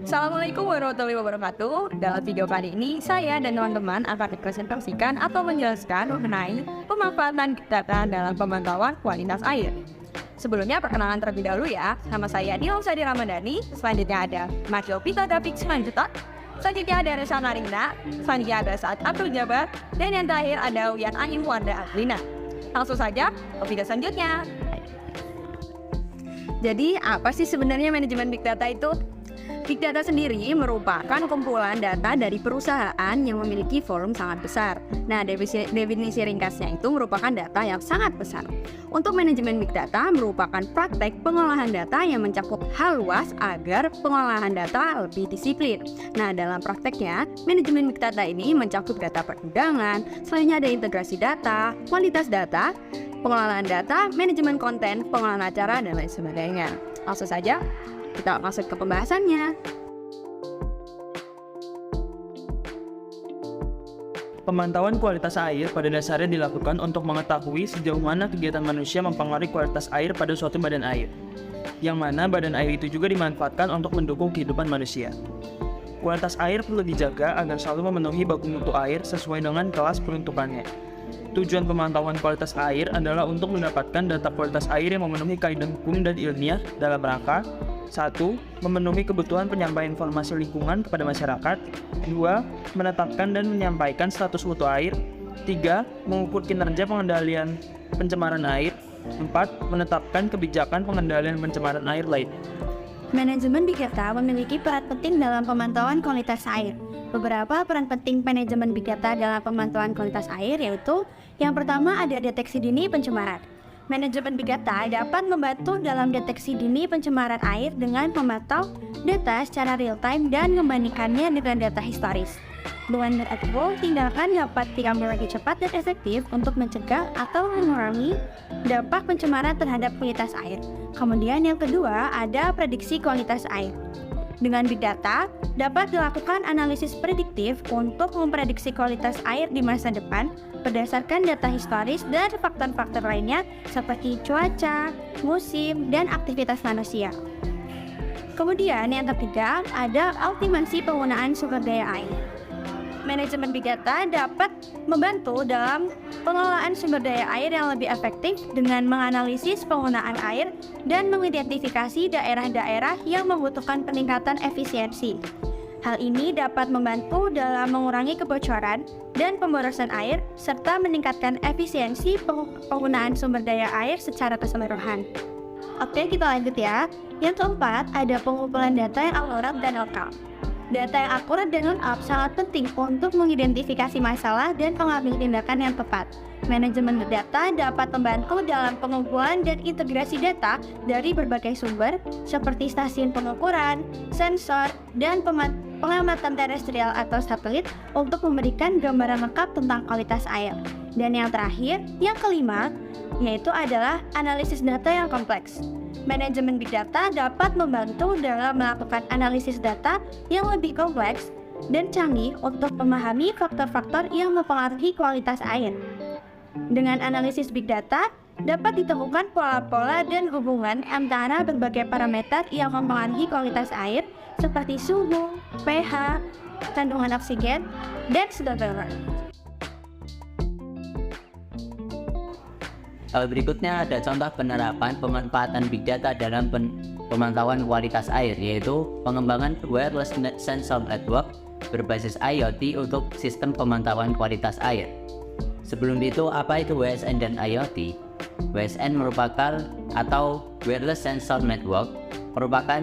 Assalamualaikum warahmatullahi wabarakatuh. Dalam video kali ini, saya dan teman-teman akan mempresentasikan atau menjelaskan mengenai pemanfaatan Big Data dalam pemantauan kualitas air. Sebelumnya, perkenalan terlebih dahulu ya. Nama saya Nilsadi Ramadhani. Selanjutnya ada Majo Pita David Simanjutot. Selanjutnya ada Resana Rinda. Selanjutnya ada Saad Abdul Jabar. Dan yang terakhir ada Wian Ahim Warda Adlina. Langsung saja ke video selanjutnya. Jadi, apa sih sebenarnya manajemen Big Data itu? Big Data sendiri merupakan kumpulan data dari perusahaan yang memiliki volume sangat besar. Nah, definisi ringkasnya itu merupakan data yang sangat besar. Untuk manajemen Big Data merupakan praktek pengolahan data yang mencakup hal luas agar pengolahan data lebih disiplin. Nah, dalam prakteknya, manajemen Big Data ini mencakup data perundangan, selanjutnya ada integrasi data, kualitas data, pengelolaan data, manajemen konten, pengolahan acara, dan lain sebagainya. Langsung saja kita masuk ke pembahasannya. Pemantauan kualitas air pada dasarnya dilakukan untuk mengetahui sejauh mana kegiatan manusia mempengaruhi kualitas air pada suatu badan air, yang mana badan air itu juga dimanfaatkan untuk mendukung kehidupan manusia. Kualitas air perlu dijaga agar selalu memenuhi baku mutu air sesuai dengan kelas peruntukannya. Tujuan pemantauan kualitas air adalah untuk mendapatkan data kualitas air yang memenuhi kaidah hukum dan ilmiah dalam rangka 1. Memenuhi kebutuhan penyampaian informasi lingkungan kepada masyarakat. 2. Menetapkan dan menyampaikan status mutu air. 3. Mengukur kinerja pengendalian pencemaran air. 4. Menetapkan kebijakan pengendalian pencemaran air lain. Manajemen Big Data memiliki peran penting dalam pemantauan kualitas air. Beberapa peran penting manajemen Big Data dalam pemantauan kualitas air yaitu yang pertama ada deteksi dini pencemaran. Manajemen Big Data dapat membantu dalam deteksi dini pencemaran air dengan memantau data secara real-time dan membandingkannya dengan data historis. Dengan data itu, tindakan dapat diambil lagi cepat dan efektif untuk mencegah atau mengurangi dampak pencemaran terhadap kualitas air. Kemudian yang kedua ada prediksi kualitas air. Dengan Big Data, dapat dilakukan analisis prediktif untuk memprediksi kualitas air di masa depan berdasarkan data historis dan faktor-faktor lainnya seperti cuaca, musim, dan aktivitas manusia. Kemudian yang ketiga, ada optimasi penggunaan sumber daya air. Manajemen Big Data dapat membantu dalam pengelolaan sumber daya air yang lebih efektif dengan menganalisis penggunaan air dan mengidentifikasi daerah-daerah yang membutuhkan peningkatan efisiensi. Hal ini dapat membantu dalam mengurangi kebocoran dan pemborosan air serta meningkatkan efisiensi penggunaan sumber daya air secara keseluruhan. Oke, kita lanjut ya. Yang keempat, ada pengumpulan data yang akurat dan lengkap. Data yang akurat dan lengkap sangat penting untuk mengidentifikasi masalah dan pengambil tindakan yang tepat. Manajemen data dapat membantu dalam pengumpulan dan integrasi data dari berbagai sumber seperti stasiun pengukuran, sensor, dan pengamatan terestrial atau satelit untuk memberikan gambaran lengkap tentang kualitas air. Dan yang terakhir, yang kelima, yaitu adalah analisis data yang kompleks. Manajemen Big Data dapat membantu dalam melakukan analisis data yang lebih kompleks dan canggih untuk memahami faktor-faktor yang mempengaruhi kualitas air. Dengan analisis Big Data, dapat ditemukan pola-pola dan hubungan antara berbagai parameter yang mempengaruhi kualitas air seperti suhu, pH, kandungan oksigen, dan sebagainya. Berikutnya ada contoh penerapan pemanfaatan Big Data dalam pemantauan kualitas air, yaitu pengembangan wireless sensor network berbasis IoT untuk sistem pemantauan kualitas air. Sebelum itu, apa itu WSN dan IoT? WSN merupakan atau wireless sensor network merupakan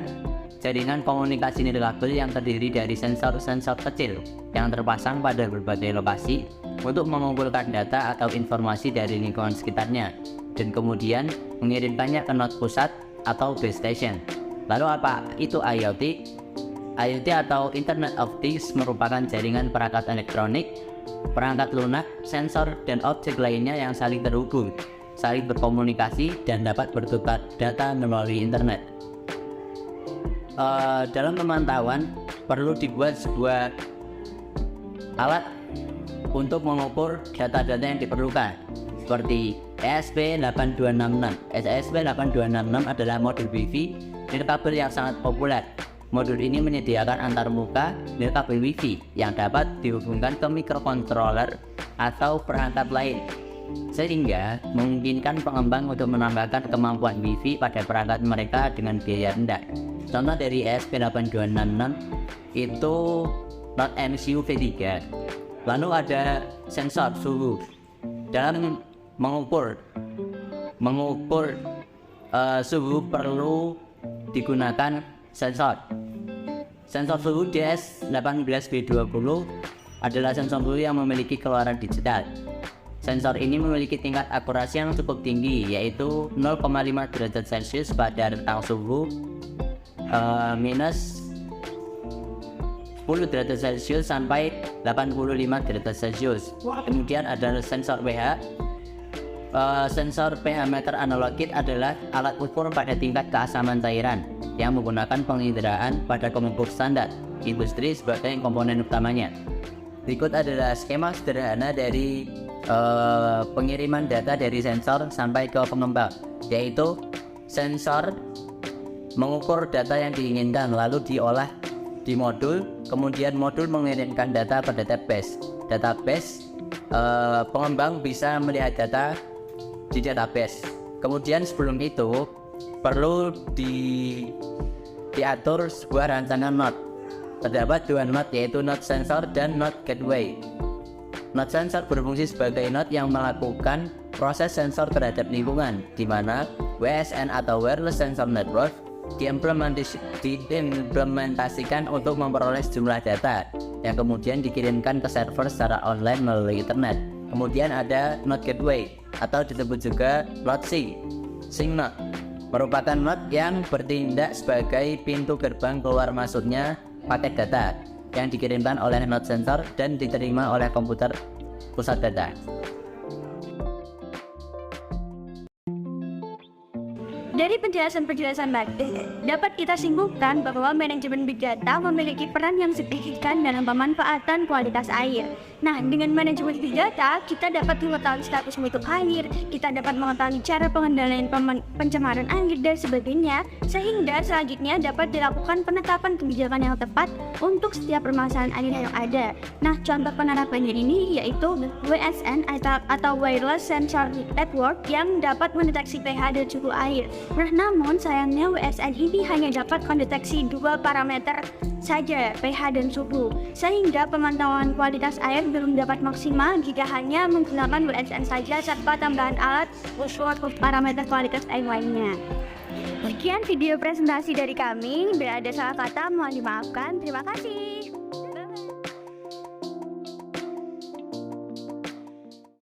jaringan komunikasi nirkabel yang terdiri dari sensor-sensor kecil yang terpasang pada berbagai lokasi untuk mengumpulkan data atau informasi dari lingkungan sekitarnya dan kemudian mengirimkannya ke node pusat atau base station. Lalu apa itu IoT? IoT atau Internet of Things merupakan jaringan perangkat elektronik, perangkat lunak, sensor, dan objek lainnya yang saling terhubung, saling berkomunikasi, dan dapat bertukar data melalui internet. Dalam pemantauan perlu dibuat sebuah alat untuk mengukur data-data yang diperlukan seperti ESP8266. ESP8266 adalah model WiFi nirkabel yang sangat populer Modul ini menyediakan antarmuka dan kabel Wi-Fi yang dapat dihubungkan ke microcontroller atau perangkat lain, sehingga memungkinkan pengembang untuk menambahkan kemampuan Wi-Fi pada perangkat mereka dengan biaya rendah. Contoh dari ESP8266 itu Node MCU V3. Lalu ada sensor suhu. Dalam mengukur suhu perlu digunakan sensor suhu DS18B20 adalah sensor suhu yang memiliki keluaran digital. Sensor ini memiliki tingkat akurasi yang cukup tinggi, yaitu 0,5 derajat Celcius pada rentang suhu minus 10 derajat Celcius sampai 85 derajat Celcius. Kemudian ada sensor pH. Sensor pH meter analog kit adalah alat ukur pada tingkat keasaman cairan yang menggunakan penginderaan pada pengukur standar industri sebagai komponen utamanya. Berikut adalah skema sederhana dari pengiriman data dari sensor sampai ke pengembang, yaitu sensor mengukur data yang diinginkan lalu diolah di modul, kemudian modul mengirimkan data ke database. Pengembang bisa melihat data di database. Kemudian sebelum itu perlu diatur sebuah rancangan node. Terdapat dua node, yaitu node sensor dan node gateway. Node sensor berfungsi sebagai node yang melakukan proses sensor terhadap lingkungan, di mana WSN atau Wireless Sensor Network diimplementasikan untuk memperoleh sejumlah data yang kemudian dikirimkan ke server secara online melalui internet. Kemudian ada node gateway atau disebut juga node sync node, merupakan node yang bertindak sebagai pintu gerbang keluar masuknya paket data yang dikirimkan oleh node sensor dan diterima oleh komputer pusat data. Dari penjelasan tadi, dapat kita simpulkan bahwa manajemen Big Data memiliki peran yang signifikan dalam pemanfaatan kualitas air. Nah, dengan manajemen Big Data, kita dapat mengetahui status mutu air, kita dapat mengetahui cara pengendalian pencemaran air, dan sebagainya, sehingga selanjutnya dapat dilakukan penetapan kebijakan yang tepat untuk setiap permasalahan air yang ada. Nah, contoh penerapannya ini yaitu WSN atau Wireless Sensor Network yang dapat mendeteksi pH dan suhu air. Nah, namun sayangnya WSN ini hanya dapat mendeteksi dua parameter saja, pH dan suhu, sehingga pemantauan kualitas air belum dapat maksimal jika hanya menggunakan WSN saja serta tambahan alat untuk parameter kualitas air lainnya. Sekian video presentasi dari kami. Bila ada salah kata mohon dimaafkan. Terima kasih.